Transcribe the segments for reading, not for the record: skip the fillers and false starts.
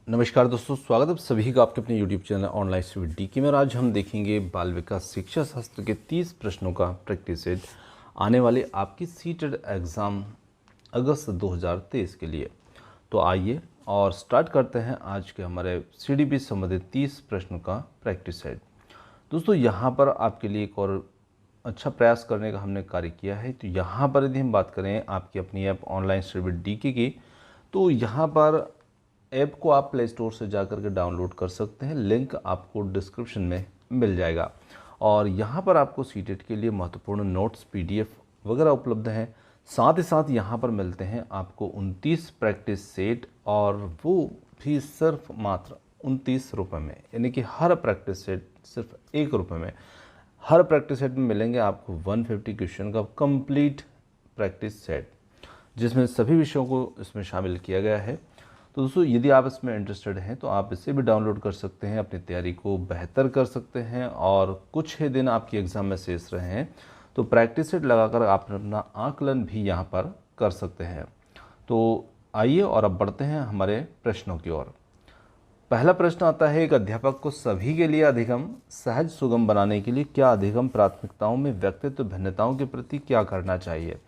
नमस्कार दोस्तों, स्वागत है आप सभी का आपके अपने YouTube channel online study DK में। आज हम देखेंगे बाल विकास शिक्षा शास्त्र के 30 प्रश्नों का प्रैक्टिस सेट आने वाले आपकी सीटेड एग्ज़ाम अगस्त 2023 के लिए। तो आइए और स्टार्ट करते हैं आज के हमारे CDP संबंधित 30 प्रश्नों का प्रैक्टिस सेट। दोस्तों यहाँ पर आपके लिए एक और अच्छा प्रयास करने का हमने कार्य किया है। तो यहाँ पर यदि हम बात करें आपकी अपनी ऐप ऑनलाइन स्टडी डीके की, तो यहाँ पर ऐप को आप प्ले स्टोर से जाकर के डाउनलोड कर सकते हैं। लिंक आपको डिस्क्रिप्शन में मिल जाएगा। और यहाँ पर आपको सीटेट के लिए महत्वपूर्ण नोट्स, PDF वगैरह उपलब्ध हैं। साथ ही साथ यहाँ पर मिलते हैं आपको 29 प्रैक्टिस सेट, और वो भी सिर्फ मात्र 29 रुपये में, यानी कि हर प्रैक्टिस सेट सिर्फ 1 रुपये में। हर प्रैक्टिस सेट में मिलेंगे आपको 150 क्वेश्चन का कंप्लीट प्रैक्टिस सेट, जिसमें सभी विषयों को इसमें शामिल किया गया है। तो दोस्तों यदि आप इसमें इंटरेस्टेड हैं तो आप इसे भी डाउनलोड कर सकते हैं, अपनी तैयारी को बेहतर कर सकते हैं। और कुछ ही दिन आपकी एग्ज़ाम में शेष रहे हैं तो प्रैक्टिस सेट लगाकर आप अपना आकलन भी यहाँ पर कर सकते हैं। तो आइए और अब बढ़ते हैं हमारे प्रश्नों की ओर। पहला प्रश्न आता है, एक अध्यापक को सभी के लिए अधिगम सहज सुगम बनाने के लिए क्या अधिगम प्राथमिकताओं में व्यक्तित्व भिन्नताओं के प्रति क्या करना चाहिए।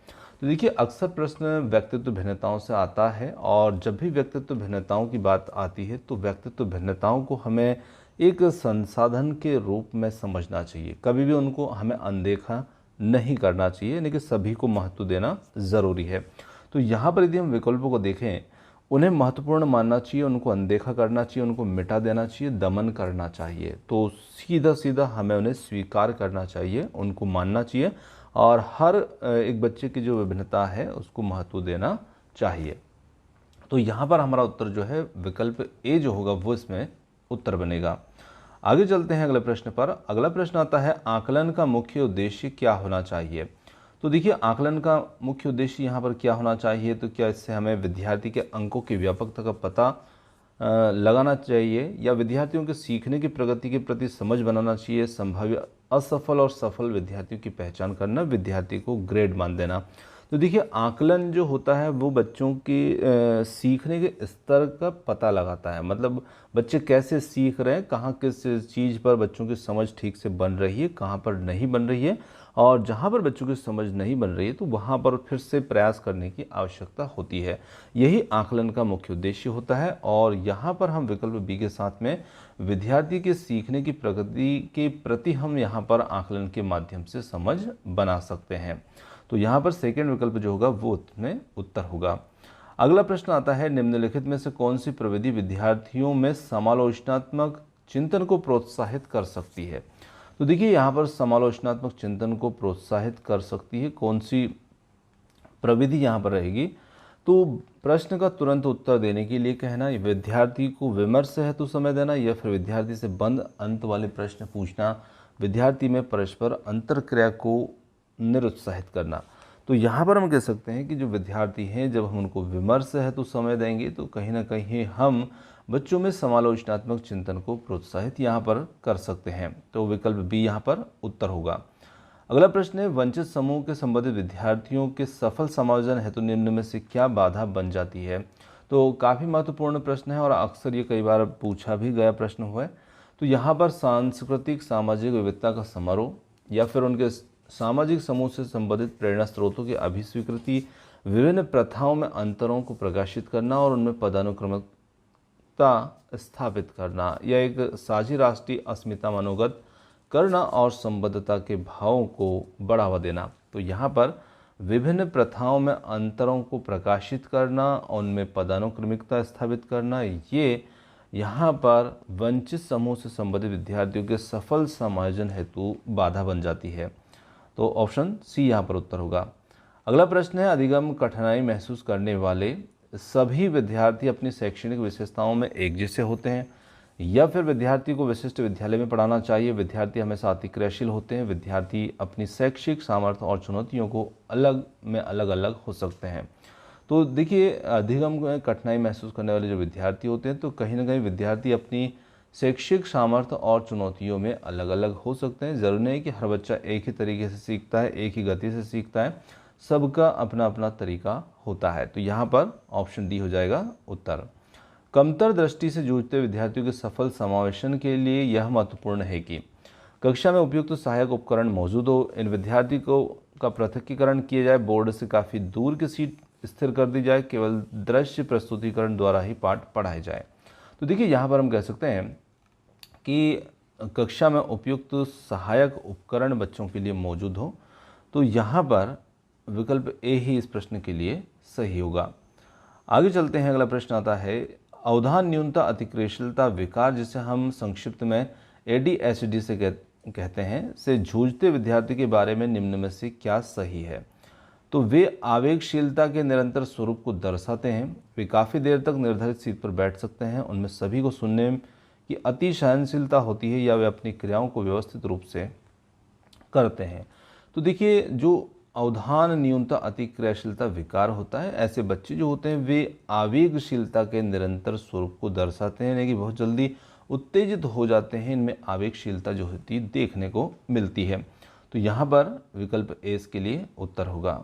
तो देखिए, अक्सर प्रश्न व्यक्तित्व भिन्नताओं से आता है, और जब भी व्यक्तित्व भिन्नताओं की बात आती है तो व्यक्तित्व भिन्नताओं को हमें एक संसाधन के रूप में समझना चाहिए। कभी भी उनको हमें अनदेखा नहीं करना चाहिए, यानी कि सभी को महत्व देना ज़रूरी है। तो यहाँ पर यदि हम विकल्पों को देखें, उन्हें महत्वपूर्ण मानना चाहिए, उनको अनदेखा करना चाहिए, उनको मिटा देना चाहिए, दमन करना चाहिए। तो सीधा सीधा हमें उन्हें स्वीकार करना चाहिए, उनको मानना चाहिए, और हर एक बच्चे की जो विभिन्नता है उसको महत्व देना चाहिए। तो यहाँ पर हमारा उत्तर जो है विकल्प ए जो होगा वो इसमें उत्तर बनेगा। आगे चलते हैं अगले प्रश्न पर। अगला प्रश्न आता है, आकलन का मुख्य उद्देश्य क्या होना चाहिए। तो देखिए, आकलन का मुख्य उद्देश्य यहाँ पर क्या होना चाहिए, तो क्या इससे हमें विद्यार्थी के अंकों की व्यापकता का पता लगाना चाहिए, या विद्यार्थियों के सीखने की प्रगति के प्रति समझ बनाना चाहिए, संभाव्य असफल और सफल विद्यार्थियों की पहचान करना, विद्यार्थी को ग्रेड मान देना। तो देखिए, आकलन जो होता है वो बच्चों के सीखने के स्तर का पता लगाता है। मतलब बच्चे कैसे सीख रहे हैं, कहाँ किस चीज़ पर बच्चों की समझ ठीक से बन रही है, कहाँ पर नहीं बन रही है, और जहाँ पर बच्चों की समझ नहीं बन रही है तो वहाँ पर फिर से प्रयास करने की आवश्यकता होती है। यही आकलन का मुख्य उद्देश्य होता है। और यहाँ पर हम विकल्प बी के साथ में विद्यार्थी के सीखने की प्रगति के प्रति हम यहाँ पर आकलन के माध्यम से समझ बना सकते हैं। तो यहाँ पर सेकेंड विकल्प जो होगा वो उसमें उत्तर होगा। अगला प्रश्न आता है, निम्नलिखित में से कौन सी प्रविधि विद्यार्थियों में समालोचनात्मक चिंतन को प्रोत्साहित कर सकती है। तो देखिए, यहाँ पर समालोचनात्मक चिंतन को प्रोत्साहित कर सकती है कौन सी प्रविधि यहाँ पर रहेगी। तो प्रश्न का तुरंत उत्तर देने के लिए कहना, विद्यार्थी को विमर्श हेतु समय देना, या फिर विद्यार्थी से बंद अंत वाले प्रश्न पूछना, विद्यार्थी में परस्पर अंतरक्रिया को निरुत्साहित करना। तो यहाँ पर हम कह सकते हैं कि जो विद्यार्थी हैं, जब हम उनको विमर्श हेतु समय देंगे तो कहीं ना कहीं हम बच्चों में समालोचनात्मक चिंतन को प्रोत्साहित यहाँ पर कर सकते हैं। तो विकल्प बी यहाँ पर उत्तर होगा। अगला प्रश्न है, वंचित समूह के संबंधित विद्यार्थियों के सफल समायोजन हेतु निम्न में से क्या बाधा बन जाती है। तो काफ़ी महत्वपूर्ण प्रश्न है, और अक्सर ये कई बार पूछा भी गया प्रश्न हुआ है। तो यहाँ पर सांस्कृतिक सामाजिक विविधता का समारोह, या फिर उनके सामाजिक समूह से संबंधित प्रेरणा स्रोतों की अभिस्वीकृति, विभिन्न प्रथाओं में अंतरों को प्रकाशित करना और उनमें पदानुक्रमिकता स्थापित करना, या एक साझी राष्ट्रीय अस्मिता मनोगत करना और संबद्धता के भावों को बढ़ावा देना। तो यहाँ पर विभिन्न प्रथाओं में अंतरों को प्रकाशित करना, उनमें पदानुक्रमिकता स्थापित करना, ये यहाँ पर वंचित समूह से संबंधित विद्यार्थियों के सफल समायोजन हेतु बाधा बन जाती है। तो ऑप्शन सी यहाँ पर उत्तर होगा। अगला प्रश्न है, अधिगम कठिनाई महसूस करने वाले सभी विद्यार्थी अपनी शैक्षणिक विशेषताओं में एक जैसे होते हैं, या फिर विद्यार्थी को विशिष्ट विद्यालय में पढ़ाना चाहिए। विद्यार्थी हमेशा अति क्रियाशील होते हैं। विद्यार्थी अपनी शैक्षिक सामर्थ्य और चुनौतियों को अलग अलग हो सकते हैं। तो देखिए, अधिगम में कठिनाई महसूस करने वाले जो विद्यार्थी होते हैं, तो कहीं ना कहीं विद्यार्थी अपनी शैक्षिक सामर्थ्य और चुनौतियों में अलग अलग हो सकते हैं। ज़रूरी नहीं कि हर बच्चा एक ही तरीके से सीखता है, एक ही गति से सीखता है, सबका अपना अपना तरीका होता है। तो यहाँ पर ऑप्शन डी हो जाएगा उत्तर। कमतर दृष्टि से जूझते विद्यार्थियों के सफल समावेशन के लिए यह महत्वपूर्ण है कि कक्षा में उपयुक्त तो सहायक उपकरण मौजूद हो, इन विद्यार्थी को का पृथकीकरण किया जाए, बोर्ड से काफ़ी दूर की सीट स्थिर कर दी जाए, केवल दृश्य प्रस्तुतिकरण द्वारा ही पाठ पढ़ाए जाए। तो देखिए यहाँ पर हम कह सकते हैं कि कक्षा में उपयुक्त तो सहायक उपकरण बच्चों के लिए मौजूद हो, तो यहाँ पर विकल्प ए ही इस प्रश्न के लिए सही होगा। आगे चलते हैं, अगला प्रश्न आता है अवधान न्यूनता अतिक्रियाशीलता विकार, जिसे हम संक्षिप्त में ADHD से कहते हैं, से जूझते विद्यार्थी के बारे में निम्न में से क्या सही है। तो वे आवेगशीलता के निरंतर स्वरूप को दर्शाते हैं, वे काफ़ी देर तक निर्धारित सीट पर बैठ सकते हैं, उनमें सभी को सुनने की अति सहनशीलता होती है, या वे अपनी क्रियाओं को व्यवस्थित रूप से करते हैं। तो देखिए जो अवधान न्यूनता अतिक्रियाशीलता विकार होता है, ऐसे बच्चे जो होते हैं वे आवेगशीलता के निरंतर स्वरूप को दर्शाते हैं, यानी कि बहुत जल्दी उत्तेजित हो जाते हैं, इनमें आवेगशीलता जो होती है देखने को मिलती है। तो यहाँ पर विकल्प ए इसके लिए उत्तर होगा।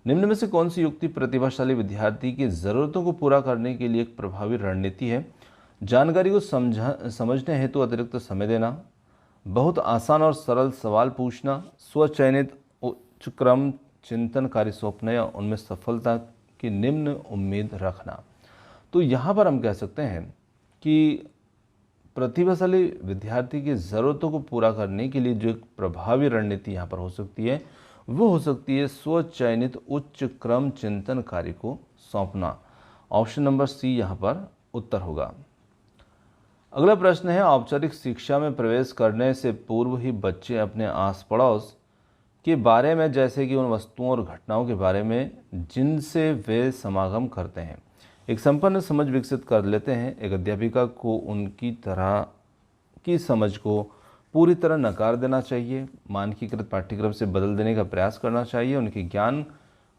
निम्न में से कौन सी युक्ति प्रतिभाशाली विद्यार्थी की ज़रूरतों को पूरा करने के लिए एक प्रभावी रणनीति है। जानकारी को समझने हेतु अतिरिक्त समय देना, बहुत आसान और सरल सवाल पूछना, स्वचयनित उच्च क्रम चिंतन कार्य सौंपना, या उनमें सफलता की निम्न उम्मीद रखना। तो यहाँ पर हम कह सकते हैं कि प्रतिभाशाली विद्यार्थी की ज़रूरतों को पूरा करने के लिए जो एक प्रभावी रणनीति यहाँ पर हो सकती है, वो हो सकती है स्वचयनित उच्च क्रम चिंतन कार्य को सौंपना। ऑप्शन नंबर सी यहाँ पर उत्तर होगा। अगला प्रश्न है औपचारिक शिक्षा में प्रवेश करने से पूर्व ही बच्चे अपने आस पड़ोस के बारे में, जैसे कि उन वस्तुओं और घटनाओं के बारे में जिनसे वे समागम करते हैं, एक संपन्न समझ विकसित कर लेते हैं। एक अध्यापिका को उनकी तरह की समझ को पूरी तरह नकार देना चाहिए, मानकीकृत पाठ्यक्रम से बदल देने का प्रयास करना चाहिए, उनके ज्ञान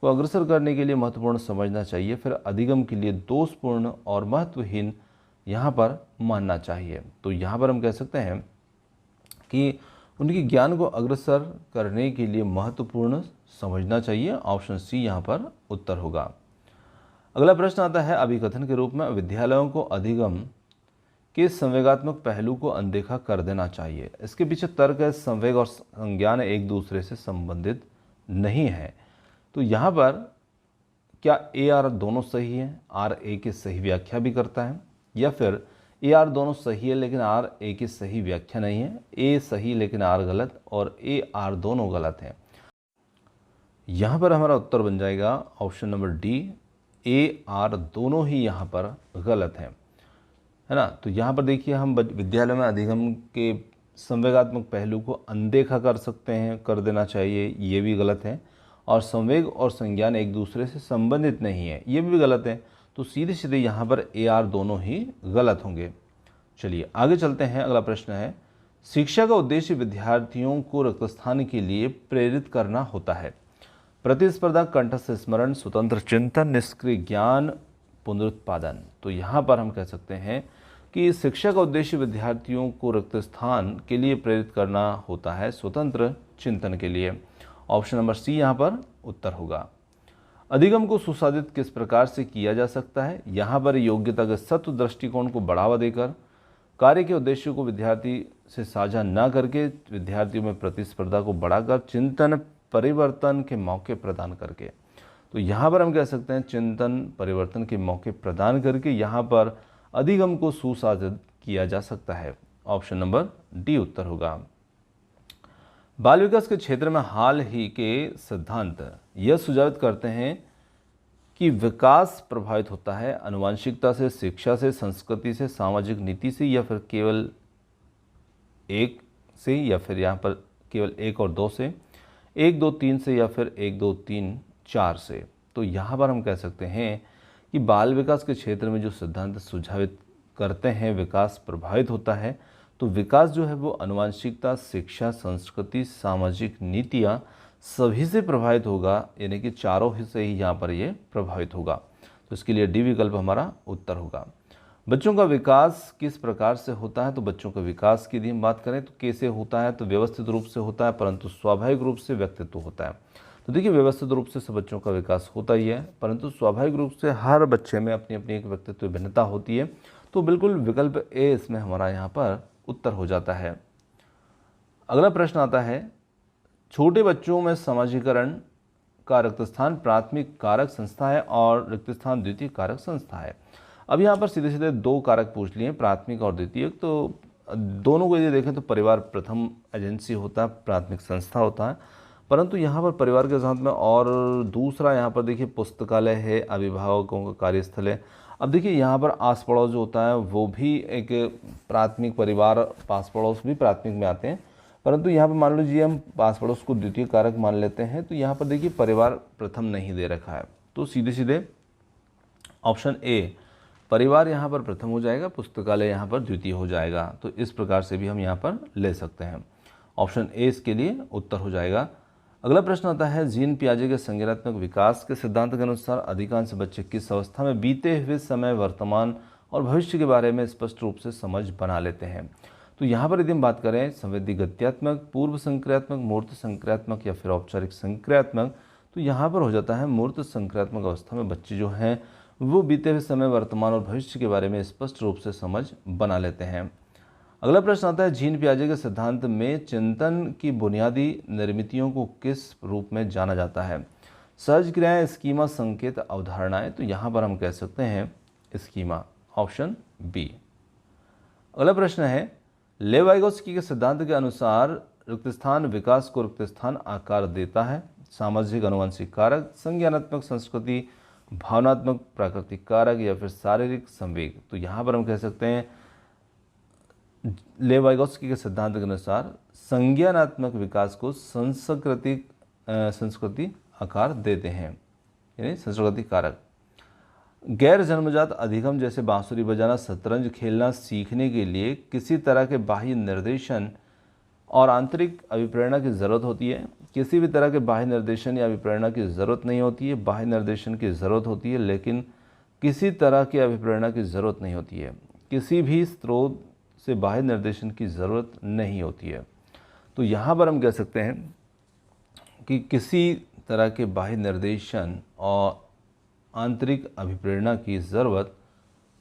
को अग्रसर करने के लिए महत्वपूर्ण समझना चाहिए, फिर अधिगम के लिए दोषपूर्ण और महत्वहीन यहाँ पर मानना चाहिए। तो यहाँ पर हम कह सकते हैं कि उनके ज्ञान को अग्रसर करने के लिए महत्वपूर्ण समझना चाहिए। ऑप्शन सी यहाँ पर उत्तर होगा। अगला प्रश्न आता है अभिकथन के रूप में विद्यालयों को अधिगम के संवेगात्मक पहलू को अनदेखा कर देना चाहिए। इसके पीछे तर्क है संवेग और संज्ञान एक दूसरे से संबंधित नहीं है। तो यहाँ पर क्या ए आर दोनों सही है, आर ए की सही व्याख्या भी करता है, या फिर ए आर दोनों सही है लेकिन आर ए की सही व्याख्या नहीं है, ए सही लेकिन आर गलत, और ए आर दोनों गलत हैं। यहाँ पर हमारा उत्तर बन जाएगा option number D, A R दोनों ही यहाँ पर गलत हैं, है ना। तो यहाँ पर देखिए हम विद्यालय में अधिगम के संवेगात्मक पहलू को अनदेखा कर सकते हैं, कर देना चाहिए, ये भी गलत है, और संवेग और संज्ञान एक दूसरे से संबंधित नहीं है, ये भी गलत है। तो सीधे सीधे यहाँ पर ए आर दोनों ही गलत होंगे। चलिए आगे चलते हैं। अगला प्रश्न है शिक्षा का उद्देश्य विद्यार्थियों को रक्तस्थान के लिए प्रेरित करना होता है। प्रतिस्पर्धा, कंठस्थ स्मरण, स्वतंत्र चिंतन, निष्क्रिय ज्ञान, पुनरुत्पादन। तो यहाँ पर हम कह सकते हैं कि शिक्षा का उद्देश्य विद्यार्थियों को रक्तस्थान के लिए प्रेरित करना होता है, स्वतंत्र चिंतन के लिए। ऑप्शन नंबर सी यहाँ पर उत्तर होगा। अधिगम को सुसाधित किस प्रकार से किया जा सकता है। यहाँ पर योग्यता के सत्व दृष्टिकोण को बढ़ावा देकर, कार्य के उद्देश्यों को विद्यार्थी से साझा न करके, विद्यार्थियों में प्रतिस्पर्धा को बढ़ाकर, चिंतन परिवर्तन के मौके प्रदान करके। तो यहाँ पर हम कह सकते हैं चिंतन परिवर्तन के मौके प्रदान करके यहाँ पर अधिगम को सुसाधित किया जा सकता है। ऑप्शन नंबर डी उत्तर होगा। बाल विकास के क्षेत्र में हाल ही के सिद्धांत यह सुझावित करते हैं कि विकास प्रभावित होता है आनुवंशिकता से, शिक्षा से, संस्कृति से, सामाजिक नीति से, या फिर केवल एक से, या फिर यहाँ पर केवल एक और दो से, 1 2 3 से, या फिर 1 2 3 4 से। तो यहाँ पर हम कह सकते हैं कि बाल विकास के क्षेत्र में जो सिद्धांत सुझावित करते हैं विकास प्रभावित होता है। तो विकास जो है वो आनुवंशिकता, शिक्षा, संस्कृति, सामाजिक नीतियाँ सभी से प्रभावित होगा, यानी कि चारों ही से ही यहाँ पर ये प्रभावित होगा। तो इसके लिए डी विकल्प हमारा उत्तर होगा। बच्चों का विकास किस प्रकार से होता है। तो बच्चों का विकास की यदि हम बात करें तो कैसे होता है, तो व्यवस्थित रूप से होता है, परंतु स्वाभाविक रूप से व्यक्तित्व होता है। तो देखिए व्यवस्थित रूप से सब बच्चों का विकास होता ही है, परंतु स्वाभाविक रूप से हर बच्चे में अपनी अपनी एक व्यक्तित्व भिन्नता होती है। तो बिल्कुल विकल्प ए इसमें हमारा यहाँ पर उत्तर हो जाता है। अगला प्रश्न आता है, छोटे बच्चों में समाजीकरण का रिक्त स्थान प्राथमिक कारक संस्था है और रिक्त स्थान द्वितीय कारक संस्था है। अब यहाँ पर सीधे सीधे दो कारक पूछ लिए, प्राथमिक और द्वितीय। तो दोनों को यदि देखें तो परिवार प्रथम एजेंसी होता है, प्राथमिक संस्था होता है, परंतु यहाँ पर परिवार के साथ में और दूसरा यहाँ पर देखिए पुस्तकालय है, अभिभावकों का कार्यस्थल है। अब देखिए यहाँ पर आस पड़ोस जो होता है वो भी एक प्राथमिक, परिवार पास पड़ोस भी प्राथमिक में आते हैं, परंतु यहाँ पर मान लीजिए हम पास पड़ोस को द्वितीय कारक मान लेते हैं, तो यहाँ पर देखिए परिवार प्रथम नहीं दे रखा है, तो सीधे सीधे ऑप्शन ए परिवार यहाँ पर प्रथम हो जाएगा, पुस्तकालय यहाँ पर द्वितीय हो जाएगा। तो इस प्रकार से भी हम यहाँ पर ले सकते हैं, ऑप्शन ए इसके लिए उत्तर हो जाएगा। अगला प्रश्न आता है, जीन पियाजे के संज्ञानात्मक विकास के सिद्धांत के अनुसार अधिकांश बच्चे किस अवस्था में बीते हुए समय, वर्तमान और भविष्य के बारे में स्पष्ट रूप से समझ बना लेते हैं। तो यहाँ पर यदि हम बात करें संवेदी गत्यात्मक, पूर्व संक्रियात्मक, मूर्त संक्रियात्मक या फिर औपचारिक संक्रियात्मक, तो यहाँ पर हो जाता है मूर्त संक्रियात्मक अवस्था में बच्चे जो हैं वो बीते हुए समय, वर्तमान और भविष्य के बारे में स्पष्ट रूप से समझ बना लेते हैं। अगला प्रश्न आता है, जीन पियाजे के सिद्धांत में चिंतन की बुनियादी निर्मितियों को किस रूप में जाना जाता है? सहज क्रियाएं, स्कीमा, संकेत, अवधारणाएं। तो यहाँ पर हम कह सकते हैं स्कीमा, ऑप्शन बी। अगला प्रश्न है, लेव वाइगोत्स्की के सिद्धांत के अनुसार रिक्त स्थान विकास को रिक्त स्थान आकार देता है। सामाजिक अनुवांशिक कारक, संज्ञानात्मक संस्कृति, भावनात्मक प्राकृतिक कारक या फिर शारीरिक संवेग। तो यहाँ पर हम कह सकते हैं लेव वाइगोत्स्की के सिद्धांत के अनुसार संज्ञानात्मक विकास को संस्कृति आकार देते हैं, यानी सांस्कृतिक कारक। गैर जन्मजात अधिगम जैसे बांसुरी बजाना, शतरंज खेलना सीखने के लिए किसी तरह के बाह्य निर्देशन और आंतरिक अभिप्रेरणा की ज़रूरत होती है। किसी भी तरह के बाह्य निर्देशन या अभिप्रेरणा की ज़रूरत नहीं होती है। बाह्य निर्देशन की ज़रूरत होती है लेकिन किसी तरह की अभिप्रेरणा की ज़रूरत नहीं होती है। किसी भी स्रोत से बाह्य निर्देशन की ज़रूरत नहीं होती है। तो यहाँ पर हम कह सकते हैं कि किसी तरह के बाह्य निर्देशन और आंतरिक अभिप्रेरणा की ज़रूरत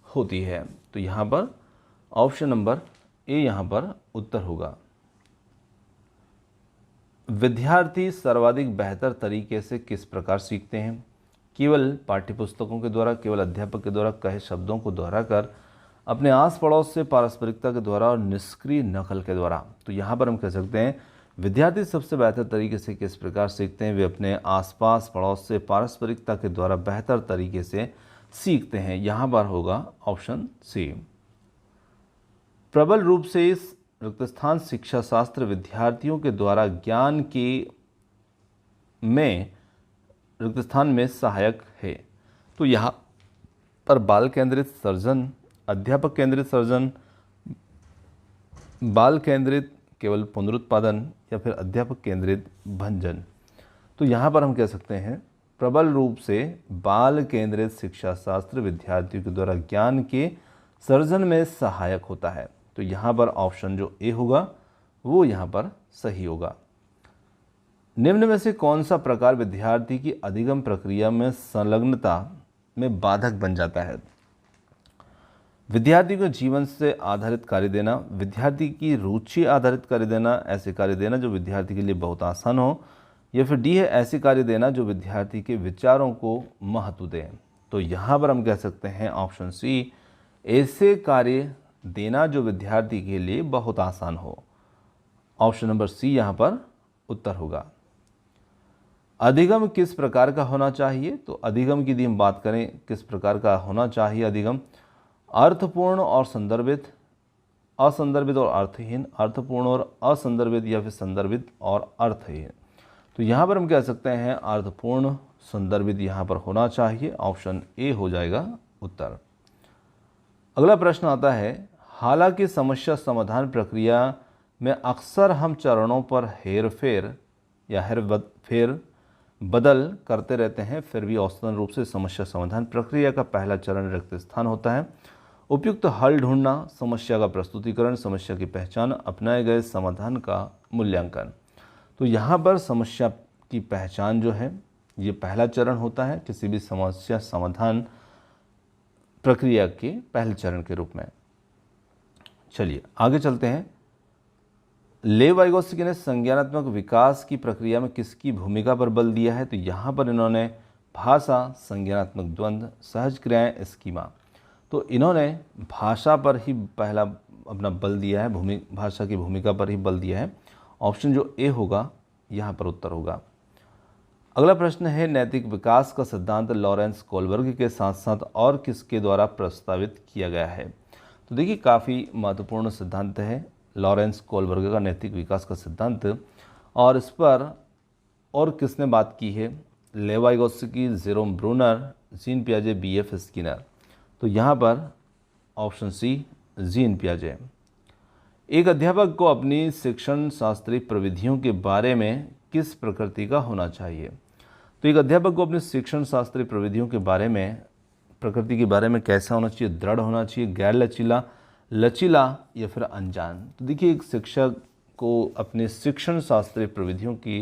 होती है। तो यहाँ पर ऑप्शन नंबर ए यहाँ पर उत्तर होगा। विद्यार्थी सर्वाधिक बेहतर तरीके से किस प्रकार सीखते हैं? केवल पाठ्यपुस्तकों के द्वारा, केवल अध्यापक के द्वारा कहे शब्दों को दोहराकर, अपने आस पड़ोस से पारस्परिकता के द्वारा और निष्क्रिय नकल के द्वारा। तो यहाँ पर हम कह सकते हैं विद्यार्थी सबसे बेहतर तरीके से किस प्रकार सीखते हैं? वे अपने आसपास पड़ोस से पारस्परिकता के द्वारा बेहतर तरीके से सीखते हैं। यहाँ पर होगा ऑप्शन सी। प्रबल रूप से इस रिक्त स्थान शिक्षा शास्त्र विद्यार्थियों के द्वारा ज्ञान के में रिक्त स्थान में सहायक है। तो यहाँ पर बाल केंद्रित सर्जन, अध्यापक केंद्रित सर्जन, बाल केंद्रित केवल पुनरुत्पादन या फिर अध्यापक केंद्रित भंजन। तो यहाँ पर हम कह सकते हैं प्रबल रूप से बाल केंद्रित शिक्षा शास्त्र विद्यार्थियों के द्वारा ज्ञान के सर्जन में सहायक होता है। तो यहाँ पर ऑप्शन जो ए होगा वो यहाँ पर सही होगा। निम्न में से कौन सा प्रकार विद्यार्थी की अधिगम प्रक्रिया में संलग्नता में बाधक बन जाता है? विद्यार्थी को जीवन से आधारित कार्य देना, विद्यार्थी की रुचि आधारित कार्य देना, ऐसे कार्य देना जो विद्यार्थी के लिए बहुत आसान हो, या फिर डी है ऐसे कार्य देना जो विद्यार्थी के विचारों को महत्व दें। तो यहाँ पर हम कह सकते हैं ऑप्शन सी, ऐसे कार्य देना जो विद्यार्थी के लिए बहुत आसान हो। ऑप्शन नंबर सी यहाँ पर उत्तर होगा। अधिगम किस प्रकार का होना चाहिए? तो अधिगम की यदि हम बात करें किस प्रकार का होना चाहिए अधिगम, अर्थपूर्ण और संदर्भित, असंदर्भित और अर्थहीन, अर्थपूर्ण और असंदर्भित या फिर संदर्भित और अर्थहीन। तो यहाँ पर हम कह सकते हैं अर्थपूर्ण संदर्भित यहाँ पर होना चाहिए, ऑप्शन ए हो जाएगा उत्तर। अगला प्रश्न आता है, हालांकि समस्या समाधान प्रक्रिया में अक्सर हम चरणों पर हेरफेर या हेरफेर बदल करते रहते हैं, फिर भी औसतन रूप से समस्या समाधान प्रक्रिया का पहला चरण रिक्त स्थान होता है। उपयुक्त हल ढूंढना, समस्या का प्रस्तुतिकरण, समस्या की पहचान, अपनाए गए समाधान का मूल्यांकन। तो यहाँ पर समस्या की पहचान जो है ये पहला चरण होता है किसी भी समस्या समाधान प्रक्रिया के पहले चरण के रूप में। चलिए आगे चलते हैं। लेव वाइगोत्स्की ने संज्ञानात्मक विकास की प्रक्रिया में किसकी भूमिका पर बल दिया है? तो यहाँ पर इन्होंने भाषा, संज्ञानात्मक द्वंद्व, सहज क्रियाएं, स्कीमा, तो इन्होंने भाषा पर ही पहला अपना बल दिया है, भाषा की भूमिका पर ही बल दिया है। ऑप्शन जो ए होगा यहाँ पर उत्तर होगा। अगला प्रश्न है, नैतिक विकास का सिद्धांत लॉरेंस कोलबर्ग के साथ साथ और किसके द्वारा प्रस्तावित किया गया है? तो देखिए काफ़ी महत्वपूर्ण सिद्धांत है लॉरेंस कोलबर्ग का नैतिक विकास का सिद्धांत, और इस पर और किसने बात की है? Lev Vygotsky, Jerome Bruner, Jean पियाजे, B.F. स्किनर। तो यहाँ पर ऑप्शन सी जीन पियाजे। एक अध्यापक को अपनी शिक्षण शास्त्रीय प्रविधियों के बारे में किस प्रकृति का होना चाहिए? तो एक अध्यापक को अपनी शिक्षण शास्त्रीय प्रविधियों के बारे में प्रकृति के बारे में कैसा होना चाहिए? दृढ़ होना चाहिए, गैर लचीला, लचीला या फिर अनजान। तो देखिए एक शिक्षक को अपने शिक्षण शास्त्रीय प्रविधियों की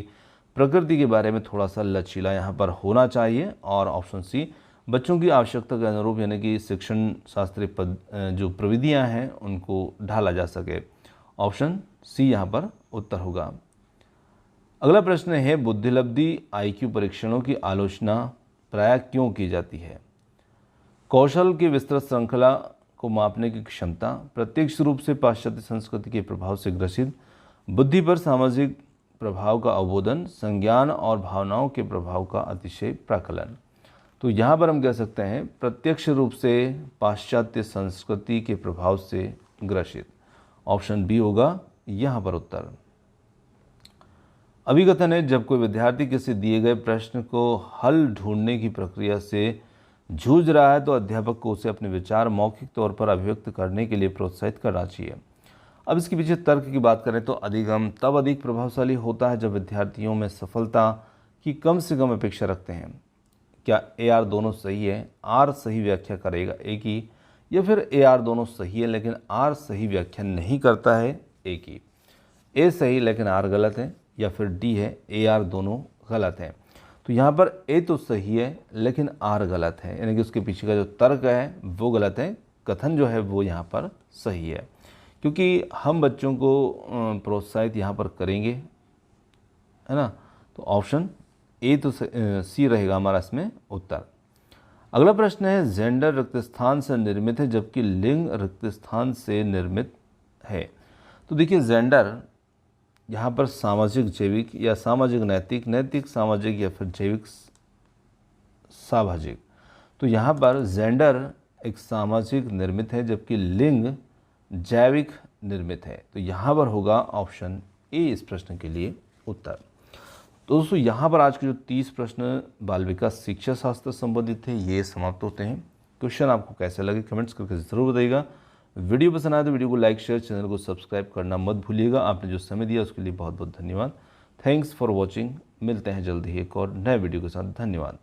प्रकृति के बारे में थोड़ा सा लचीला यहाँ पर होना चाहिए, और ऑप्शन सी बच्चों की आवश्यकता के अनुरूप यानी कि शिक्षण शास्त्रीय जो प्रविधियाँ हैं उनको ढाला जा सके। ऑप्शन सी यहाँ पर उत्तर होगा। अगला प्रश्न है, बुद्धिलब्धि IQ परीक्षणों की आलोचना प्रायः क्यों की जाती है? कौशल की विस्तृत श्रृंखला को मापने की क्षमता, प्रत्यक्ष रूप से पाश्चात्य संस्कृति के प्रभाव से ग्रसित, बुद्धि पर सामाजिक प्रभाव का अवबोधन, संज्ञान और भावनाओं के प्रभाव का अतिशय प्राकलन। तो यहाँ पर हम कह सकते हैं प्रत्यक्ष रूप से पाश्चात्य संस्कृति के प्रभाव से ग्रसित। ऑप्शन बी होगा यहाँ पर उत्तर। अभिकथन है, जब कोई विद्यार्थी किसी दिए गए प्रश्न को हल ढूंढने की प्रक्रिया से जूझ रहा है तो अध्यापक को उसे अपने विचार मौखिक तौर पर अभिव्यक्त करने के लिए प्रोत्साहित करना चाहिए। अब इसके पीछे तर्क की बात करें तो अधिगम तब अधिक प्रभावशाली होता है जब विद्यार्थियों में सफलता की कम से कम अपेक्षा रखते हैं। क्या AR दोनों सही है? R सही व्याख्या करेगा A की, या फिर AR दोनों सही है लेकिन R सही व्याख्या नहीं करता है A की? A सही लेकिन R गलत है, या फिर D है AR दोनों गलत है? तो यहाँ पर A तो सही है लेकिन R गलत है, यानी कि उसके पीछे का जो तर्क है वो गलत है, कथन जो है वो यहाँ पर सही है, क्योंकि हम बच्चों को प्रोत्साहित यहाँ पर करेंगे, है ना। तो ऑप्शन ए तो सी रहेगा हमारा इसमें उत्तर। अगला प्रश्न है, जेंडर रिक्त स्थान से निर्मित है जबकि लिंग रिक्त स्थान से निर्मित है। तो देखिए जेंडर यहाँ पर सामाजिक जैविक या सामाजिक नैतिक, नैतिक सामाजिक या फिर जैविक सामाजिक। तो यहाँ पर जेंडर एक सामाजिक निर्मित है जबकि लिंग जैविक निर्मित है। तो यहाँ पर होगा ऑप्शन ए इस प्रश्न के लिए उत्तर। तो दोस्तों यहाँ पर आज के जो 30 प्रश्न बाल विकास शिक्षा शास्त्र संबंधित थे ये समाप्त होते हैं। क्वेश्चन आपको कैसे लगे कमेंट्स करके ज़रूर बताइएगा। वीडियो पसंद आए तो वीडियो को लाइक शेयर, चैनल को सब्सक्राइब करना मत भूलिएगा। आपने जो समय दिया उसके लिए बहुत बहुत धन्यवाद। Thanks for watching. मिलते हैं जल्दी ही एक और नए वीडियो के साथ। धन्यवाद।